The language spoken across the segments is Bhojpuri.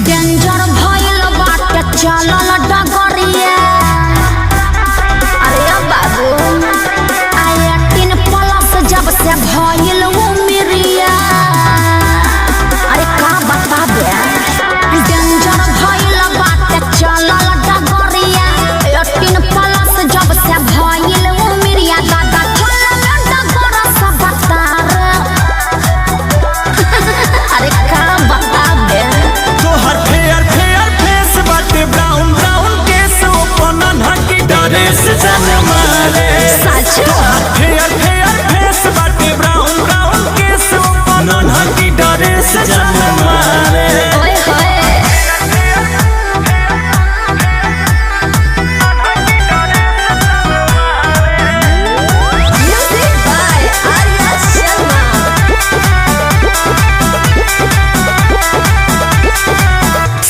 डेंजर भइल बाटे चलल डगरिया। अरे बाबू 18+ जब से भइल उमिरिया। अरे का बता दे डेंजर भइल बाटे चलल डगरिया। 18+ जब से भइल उमिरिया। दादा चलल डगर सब बता रे। अरे का बता दे तोहर फेयर फेयर फेस बाटे ब्राउन ब्राउन केस ओपन हकी ड्रेस जान मारे। सच तोहर फेयर फेयर फेस बाटे ब्राउन ब्राउन केस ओपन हकी ड्रेस जान मारे। ओए होए म्यूजिक बाय आर्या शर्मा।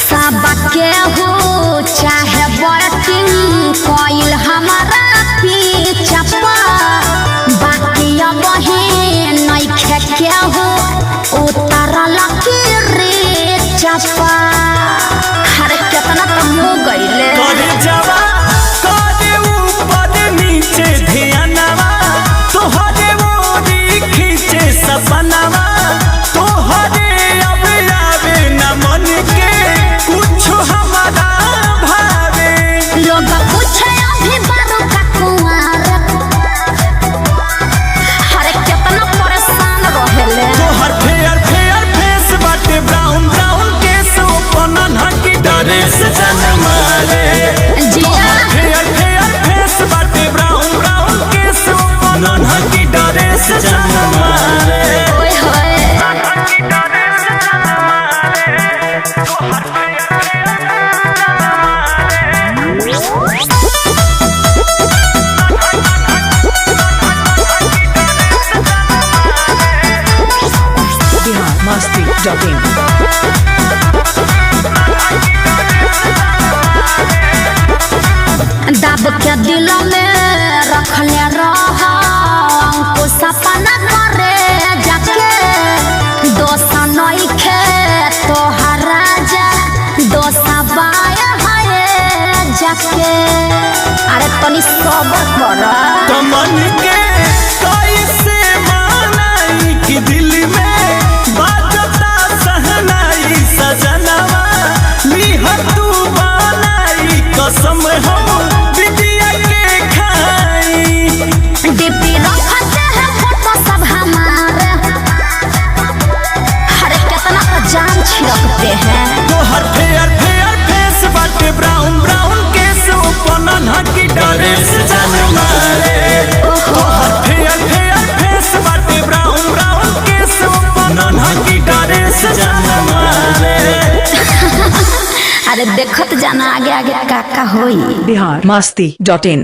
सबके हो चाहे वर्किंग कोइल हमारा पीछा पा। बाकी अब ही नइखे के हो उतरल की रे चपा। अरे कितना तो मुँह गइले। करे जवा करे ऊपर नीचे ध्यानवा तोहरे मोरी खींचे सपनवा। तोहरे अब आवे न मन के कुछ हमारा भावे। लोग पूछे अभी बारू का कुंवार। अरे कितना परेशान रहेले। तोहर फेयर फेयर फेस बाटे ब्राउन ब्राउन केस ओपन हकी ड्रेस जान मारे। जिया फेयर फेयर फेस बाटे ब्राउन ब्राउन केस ओपन हकी ड्रेस जान मारे। ओए होए दब के दिल में रखले रह को सपना करे जाके। दोसा नइखे तोहर राजा दोसा बाया है जाके। अरे तनी सबर कर। तो मन के कैसे मानाई कि दिल में बाजता सहनाई सजनवा। लीह तू बनाई कसम हम बिटिया के खाई। डीपी रखते हैं फोटो सब हमारे। अरे कितना तो जान छिड़कते हैं। तोहर फेयर फेयर फेस बाटे ब्राउन ब्राउन केस ओपन हकी ड्रेस जान मारे। तोहर फेयर फेयर फेस बाटे ब्राउन ब्राउन केस ओपन हकी ड्रेस जान मारे। अरे देखत जाना आगे आगे का होई। biharmasti.in